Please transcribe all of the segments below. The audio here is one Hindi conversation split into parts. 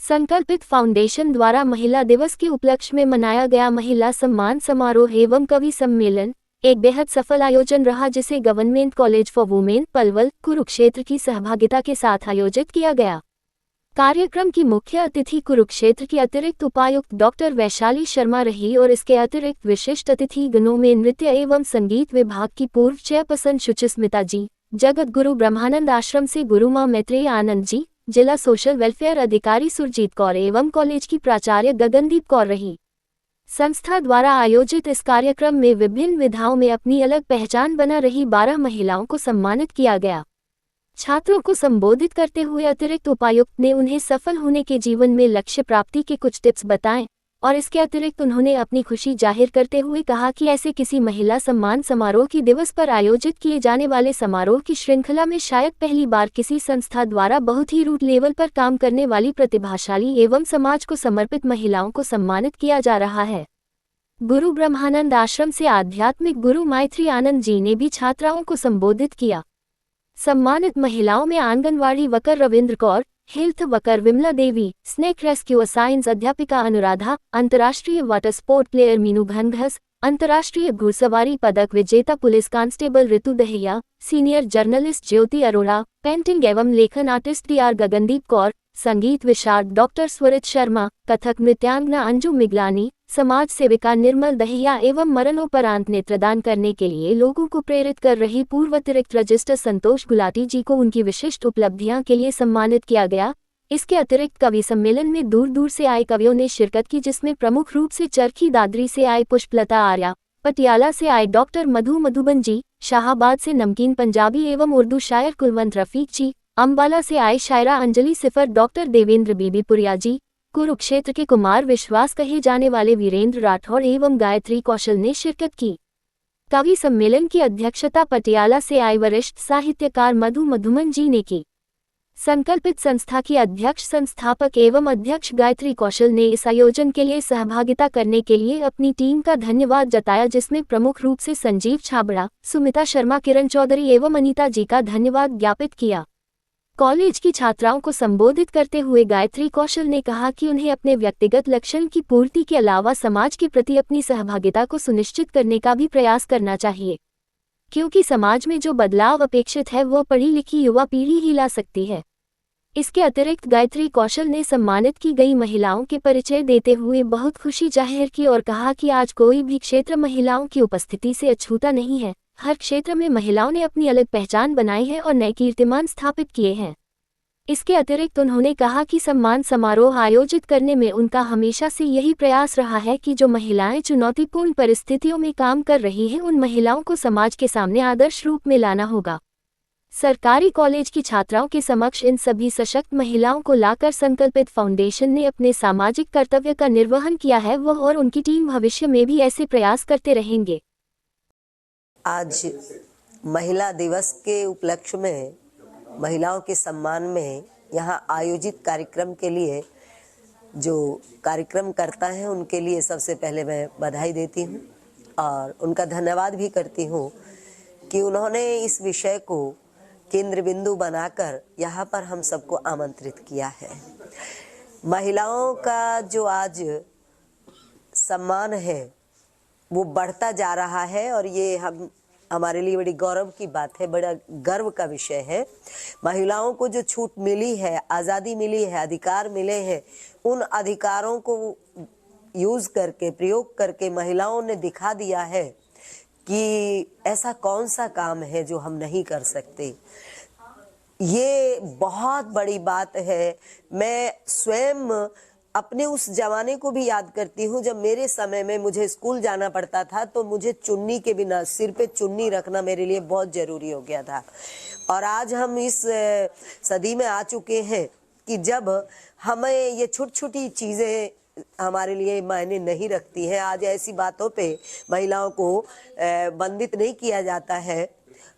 संकल्पित फाउंडेशन द्वारा महिला दिवस के उपलक्ष्य में मनाया गया महिला सम्मान समारोह एवं कवि सम्मेलन एक बेहद सफल आयोजन रहा, जिसे government college for women Palwal Kurukshetra की सहभागिता के साथ आयोजित किया गया। कार्यक्रम की मुख्य अतिथि कुरुक्षेत्र की अतिरिक्त उपायुक्त डॉक्टर वैशाली शर्मा रही और इसके अतिरिक्त विशिष्ट अतिथि गणों में नृत्य एवं संगीत विभाग की पूर्व चेयरपर्सन शुचिस्मिता जी, जगत गुरु ब्रह्मानंद आश्रम से गुरु मां मैत्रेय आनंद जी, जिला सोशल वेलफेयर अधिकारी सुरजीत कौर एवं कॉलेज की प्राचार्य गगनदीप कौर रही। संस्था द्वारा आयोजित इस कार्यक्रम में विभिन्न विधाओं में अपनी अलग पहचान बना रही 12 महिलाओं को सम्मानित किया गया। छात्रों को संबोधित करते हुए अतिरिक्त उपायुक्त ने उन्हें सफल होने के जीवन में लक्ष्य प्राप्ति के कुछ टिप्स बताएं और इसके अतिरिक्त उन्होंने अपनी खुशी जाहिर करते हुए कहा कि ऐसे किसी महिला सम्मान समारोह की दिवस पर आयोजित किए जाने वाले समारोह की श्रृंखला में शायद पहली बार किसी संस्था द्वारा बहुत ही रूट लेवल पर काम करने वाली प्रतिभाशाली एवं समाज को समर्पित महिलाओं को सम्मानित किया जा रहा है। गुरु ब्रह्मानंद आश्रम से आध्यात्मिक गुरु मैत्रेय आनंद जी ने भी छात्राओं को संबोधित किया। सम्मानित महिलाओं में anganwadi worker Ravindra Kaur, health worker Vimla Devi, snake rescue science अध्यापिका अनुराधा, अंतर्राष्ट्रीय water sport player Meenu Ghanghas, अंतर्राष्ट्रीय घुड़सवारी पदक विजेता police constable Ritu Dahiya, senior journalist Jyoti Arora, painting एवं लेखन आर्टिस्ट डीआर गगनदीप कौर, संगीत विशारद डॉक्टर स्वरित शर्मा, कथक नृत्यांगना अंजू मिगलानी, समाज सेविका निर्मल दहिया एवं मरणोपरांत नेत्रदान करने के लिए लोगों को प्रेरित कर रही पूर्व अतिरिक्त रजिस्टर संतोष गुलाटी जी को उनकी विशिष्ट उपलब्धियां के लिए सम्मानित किया गया। इसके अतिरिक्त कवि सम्मेलन में दूर दूर से आए कवियों ने शिरकत की, जिसमें प्रमुख रूप से चरखी दादरी से आए पुष्पलता आर्या, पटियाला से आए डॉक्टर मधुबन जी, शाहाबाद से नमकीन पंजाबी एवं उर्दू शायर कुलवंत रफीक जी, अम्बाला से आए शायरा अंजलि सिफर डॉक्टर देवेंद्र बीबीपुरिया जी, कुरुक्षेत्र के कुमार विश्वास कहे जाने वाले वीरेंद्र राठौड़ एवं गायत्री कौशल ने शिरकत की। कवि सम्मेलन की अध्यक्षता पटियाला से आए वरिष्ठ साहित्यकार मधुबन जी ने की। संकल्पित संस्था की अध्यक्ष संस्थापक एवं अध्यक्ष गायत्री कौशल ने इस आयोजन के लिए सहभागिता करने के लिए अपनी टीम का धन्यवाद जताया, जिसमें प्रमुख रूप से संजीव छाबड़ा, सुमिता शर्मा, किरण चौधरी एवं अनीता जी का धन्यवाद ज्ञापित किया। कॉलेज की छात्राओं को संबोधित करते हुए गायत्री कौशल ने कहा कि उन्हें अपने व्यक्तिगत लक्ष्य की पूर्ति के अलावा समाज के प्रति अपनी सहभागिता को सुनिश्चित करने का भी प्रयास करना चाहिए, क्योंकि समाज में जो बदलाव अपेक्षित है वह पढ़ी लिखी युवा पीढ़ी ही ला सकती है। इसके अतिरिक्त गायत्री कौशल ने सम्मानित की गई महिलाओं के परिचय देते हुए बहुत खुशी जाहिर की और कहा कि आज कोई भी क्षेत्र महिलाओं की उपस्थिति से अछूता नहीं है। हर क्षेत्र में महिलाओं ने अपनी अलग पहचान बनाई है और नए कीर्तिमान स्थापित किए हैं। इसके अतिरिक्त उन्होंने कहा कि सम्मान समारोह आयोजित करने में उनका हमेशा से यही प्रयास रहा है कि जो महिलाएं चुनौतीपूर्ण परिस्थितियों में काम कर रही हैं, उन महिलाओं को समाज के सामने आदर्श रूप में लाना होगा। सरकारी कॉलेज की छात्राओं के समक्ष इन सभी सशक्त महिलाओं को लाकर संकल्पित फाउंडेशन ने अपने सामाजिक कर्तव्य का निर्वहन किया है। वह और उनकी टीम भविष्य में भी ऐसे प्रयास करते रहेंगे। आज महिला दिवस के उपलक्ष्य में महिलाओं के सम्मान में यहाँ आयोजित कार्यक्रम के लिए जो कार्यक्रम करता है उनके लिए सबसे पहले मैं बधाई देती हूँ और उनका धन्यवाद भी करती हूँ कि उन्होंने इस विषय को केंद्र बिंदु बनाकर यहाँ पर हम सबको आमंत्रित किया है। महिलाओं का जो आज सम्मान है वो बढ़ता जा रहा है और ये हमारे लिए बड़ी गौरव की बात है, बड़ा गर्व का विषय है। महिलाओं को जो छूट मिली है, आज़ादी मिली है, अधिकार मिले हैं, उन अधिकारों को यूज़ करके, प्रयोग करके महिलाओं ने दिखा दिया है कि ऐसा कौन सा काम है जो हम नहीं कर सकते। ये बहुत बड़ी बात है। मैं स्वयं अपने उस जमाने को भी याद करती हूँ जब मेरे समय में मुझे स्कूल जाना पड़ता था तो मुझे चुन्नी के बिना सिर पे चुन्नी रखना मेरे लिए बहुत ज़रूरी हो गया था। और आज हम इस सदी में आ चुके हैं कि जब हमें ये छोटी छोटी चीज़ें हमारे लिए मायने नहीं रखती हैं। आज ऐसी बातों पे महिलाओं को बंदित नहीं किया जाता है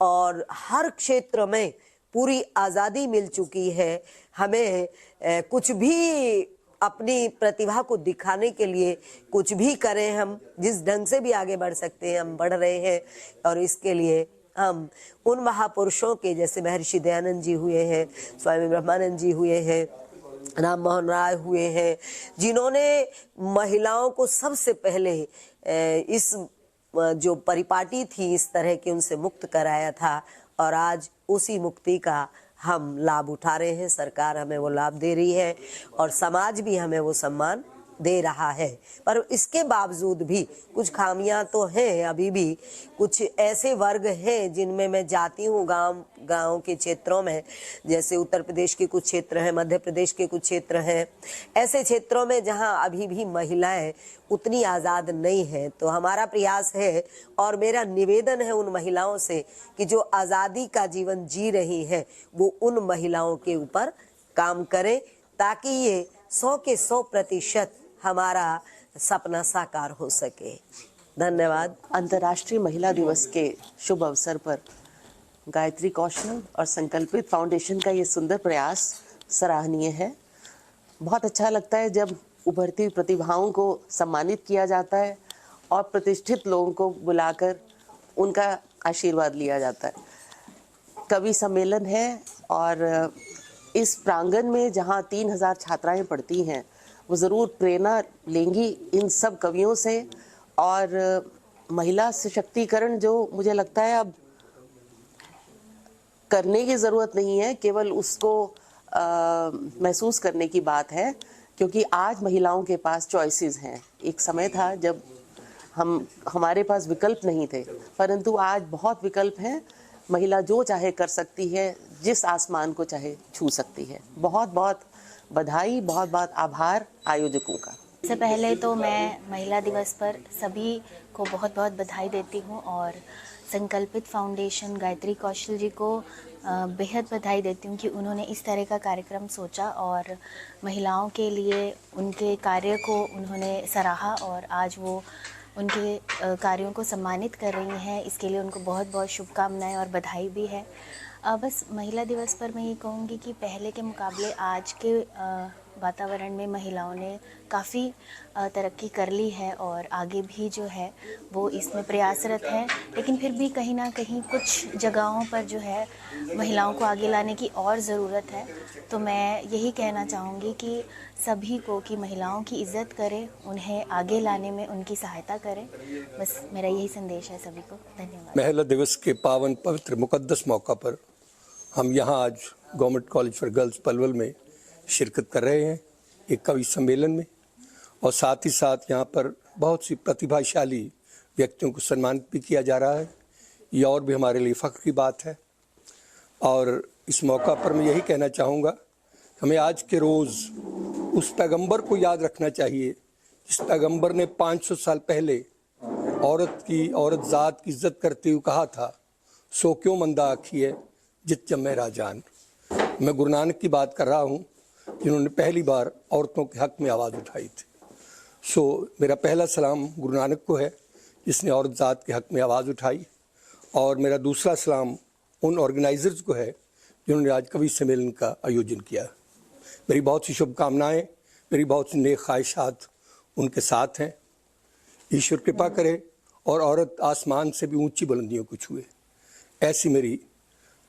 और हर क्षेत्र में पूरी आज़ादी मिल चुकी है। हमें कुछ भी अपनी प्रतिभा को दिखाने के लिए कुछ भी करें, हम जिस ढंग से भी आगे बढ़ सकते हैं हम बढ़ रहे हैं। और इसके लिए हम उन महापुरुषों के जैसे महर्षि दयानंद जी हुए हैं, स्वामी ब्रह्मानंद जी हुए हैं, राम मोहन राय हुए हैं, जिन्होंने महिलाओं को सबसे पहले इस जो परिपाटी थी इस तरह की उनसे मुक्त कराया था, और आज उसी मुक्ति का हम लाभ उठा रहे हैं। सरकार हमें वो लाभ दे रही है और समाज भी हमें वो सम्मान दे रहा है। पर इसके बावजूद भी कुछ खामियां तो हैं, अभी भी कुछ ऐसे वर्ग हैं जिनमें मैं जाती हूँ गांव के क्षेत्रों में, जैसे उत्तर प्रदेश के कुछ क्षेत्र हैं, मध्य प्रदेश के कुछ क्षेत्र हैं, ऐसे क्षेत्रों में जहां अभी भी महिलाएं उतनी आज़ाद नहीं हैं। तो हमारा प्रयास है और मेरा निवेदन है उन महिलाओं से कि जो आज़ादी का जीवन जी रही हैं वो उन महिलाओं के ऊपर काम करें, ताकि ये 100 के 100% हमारा सपना साकार हो सके। धन्यवाद। अंतर्राष्ट्रीय महिला दिवस के शुभ अवसर पर गायत्री कौशल और संकल्पित फाउंडेशन का ये सुंदर प्रयास सराहनीय है। बहुत अच्छा लगता है जब उभरती हुई प्रतिभाओं को सम्मानित किया जाता है और प्रतिष्ठित लोगों को बुलाकर उनका आशीर्वाद लिया जाता है। कवि सम्मेलन है और इस प्रांगण में जहाँ 3000 छात्राएं पढ़ती हैं, वो ज़रूर प्रेरणा लेंगी इन सब कवियों से। और महिला सशक्तिकरण जो मुझे लगता है अब करने की ज़रूरत नहीं है, केवल उसको महसूस करने की बात है, क्योंकि आज महिलाओं के पास चॉइसेस हैं। एक समय था जब हमारे पास विकल्प नहीं थे, परंतु आज बहुत विकल्प हैं। महिला जो चाहे कर सकती है, जिस आसमान को चाहे छू सकती है। बहुत बहुत बधाई, बहुत बहुत आभार आयोजकों का। सबसे पहले तो मैं महिला दिवस पर सभी को बहुत बहुत बधाई देती हूँ और संकल्पित फाउंडेशन गायत्री कौशल जी को बेहद बधाई देती हूँ कि उन्होंने इस तरह का कार्यक्रम सोचा और महिलाओं के लिए उनके कार्य को उन्होंने सराहा और आज वो उनके कार्यों को सम्मानित कर रही हैं। इसके लिए उनको बहुत बहुत शुभकामनाएं और बधाई भी है। बस महिला दिवस पर मैं ये कहूँगी कि पहले के मुकाबले आज के वातावरण में महिलाओं ने काफ़ी तरक्की कर ली है और आगे भी जो है वो इसमें प्रयासरत हैं, लेकिन फिर भी कहीं ना कहीं कुछ जगहों पर जो है महिलाओं को आगे लाने की और ज़रूरत है। तो मैं यही कहना चाहूँगी कि सभी को कि महिलाओं की इज़्ज़त करें, उन्हें आगे लाने में उनकी सहायता करें। बस मेरा यही संदेश है सभी को। धन्यवाद। महिला दिवस के पावन पवित्र मुकद्दस मौका पर हम यहाँ आज government college for girls Palwal में शिरकत कर रहे हैं एक कवि सम्मेलन में, और साथ ही साथ यहाँ पर बहुत सी प्रतिभाशाली व्यक्तियों को सम्मानित भी किया जा रहा है। ये और भी हमारे लिए फ़ख्र की बात है। और इस मौका पर मैं यही कहना चाहूँगा, हमें आज के रोज़ उस पैगंबर को याद रखना चाहिए जिस पैगंबर ने 500 साल पहले औरत ज़ात की इज्जत करते हुए कहा था, सो क्यों मंदा आखिए जित जम्मे राजान। मैं गुरु नानक की बात कर रहा हूँ, जिन्होंने पहली बार औरतों के हक़ में आवाज़ उठाई थी। सो मेरा पहला सलाम गुरु नानक को है जिसने औरत ज़ात के हक़ में आवाज़ उठाई, और मेरा दूसरा सलाम उन ऑर्गेनाइजर्स को है जिन्होंने आज कवि सम्मेलन का आयोजन किया। मेरी बहुत सी शुभकामनाएँ, मेरी बहुत सी नेक ख्वाहिशात उनके साथ हैं। ईश्वर कृपा करे और औरत आसमान से भी ऊंची बुलंदियों को छुए, ऐसी मेरी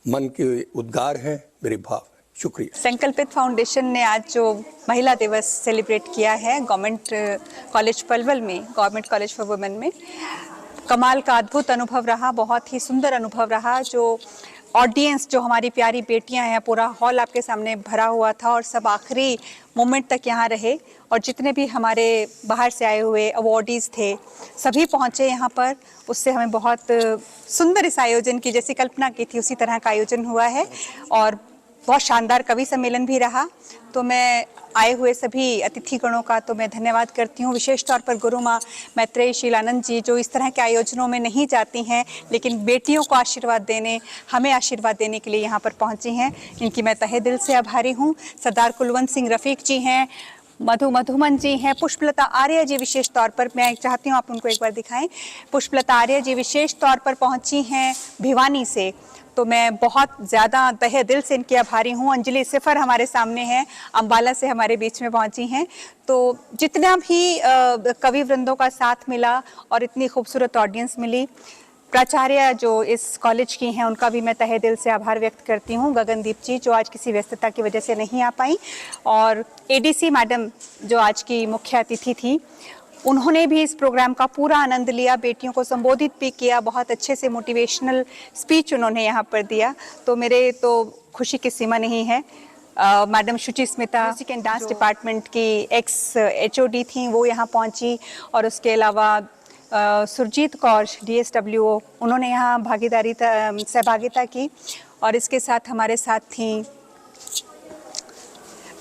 मन के उद्गार हैं, मेरे भाव हैं। शुक्रिया। संकल्पित फाउंडेशन ने आज जो महिला दिवस सेलिब्रेट किया है गवर्नमेंट कॉलेज पलवल में, गवर्नमेंट कॉलेज फॉर वुमेन में, कमाल का अद्भुत अनुभव रहा, बहुत ही सुंदर अनुभव रहा। जो ऑडियंस, जो हमारी प्यारी बेटियां हैं, पूरा हॉल आपके सामने भरा हुआ था और सब आखिरी मोमेंट तक यहाँ रहे। और जितने भी हमारे बाहर से आए हुए अवॉर्डीज़ थे सभी पहुँचे यहाँ पर। उससे हमें बहुत सुंदर इस आयोजन की जैसी कल्पना की थी उसी तरह का आयोजन हुआ है और बहुत शानदार कवि सम्मेलन भी रहा। तो मैं आए हुए सभी अतिथिगणों का तो मैं धन्यवाद करती हूँ, विशेष तौर पर गुरु माँ मैत्रेयी शीलानंद जी, जो इस तरह के आयोजनों में नहीं जाती हैं लेकिन बेटियों को आशीर्वाद देने, हमें आशीर्वाद देने के लिए यहाँ पर पहुँची हैं। इनकी मैं तहे दिल से आभारी हूँ। सरदार कुलवंत सिंह रफ़ीक जी हैं, मधुमन जी हैं, पुष्पलता आर्य जी विशेष तौर पर, मैं चाहती हूँ आप उनको एक बार दिखाएं। पुष्पलता आर्य जी विशेष तौर पर पहुँची हैं भिवानी से, तो मैं बहुत ज़्यादा तहे दिल से इनकी आभारी हूँ। अंजलि सिफर हमारे सामने हैं, अम्बाला से हमारे बीच में पहुँची हैं। तो जितना भी कवि वृंदों का साथ मिला और इतनी खूबसूरत ऑडियंस मिली, प्राचार्य जो इस कॉलेज की हैं उनका भी मैं तहे दिल से आभार व्यक्त करती हूँ। गगनदीप जी जो आज किसी व्यस्तता की वजह से नहीं आ पाई, और एडीसी मैडम जो आज की मुख्य अतिथि थी, उन्होंने भी इस प्रोग्राम का पूरा आनंद लिया, बेटियों को संबोधित भी किया, बहुत अच्छे से मोटिवेशनल स्पीच उन्होंने यहाँ पर दिया। तो मेरे तो खुशी की सीमा नहीं है। Madam Shuchi Smita music and dance department की एक्स एचओडी थी, वो यहाँ पहुँची, और उसके अलावा सुरजीत कौर DSWO उन्होंने यहाँ सहभागिता की, और इसके साथ हमारे साथ थी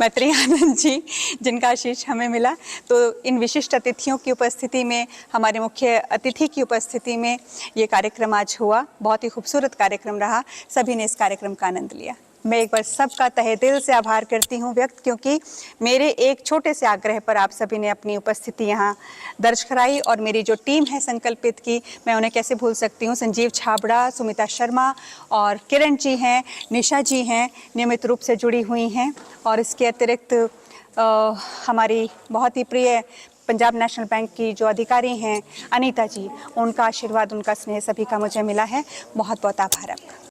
मैत्री आनंद जी जिनका आशीष हमें मिला। तो इन विशिष्ट अतिथियों की उपस्थिति में, हमारे मुख्य अतिथि की उपस्थिति में ये कार्यक्रम आज हुआ। बहुत ही खूबसूरत कार्यक्रम रहा, सभी ने इस कार्यक्रम का आनंद लिया। मैं एक बार सबका तहे दिल से आभार करती हूँ व्यक्त, क्योंकि मेरे एक छोटे से आग्रह पर आप सभी ने अपनी उपस्थिति यहाँ दर्ज कराई, और मेरी जो टीम है संकल्पित की, मैं उन्हें कैसे भूल सकती हूँ। संजीव छाबड़ा, सुमिता शर्मा और किरण जी हैं, निशा जी हैं, नियमित रूप से जुड़ी हुई हैं, और इसके अतिरिक्त हमारी बहुत ही प्रिय पंजाब नेशनल बैंक की जो अधिकारी हैं अनीता जी, उनका आशीर्वाद, उनका स्नेह सभी का मुझे मिला है। बहुत बहुत आभार आपका।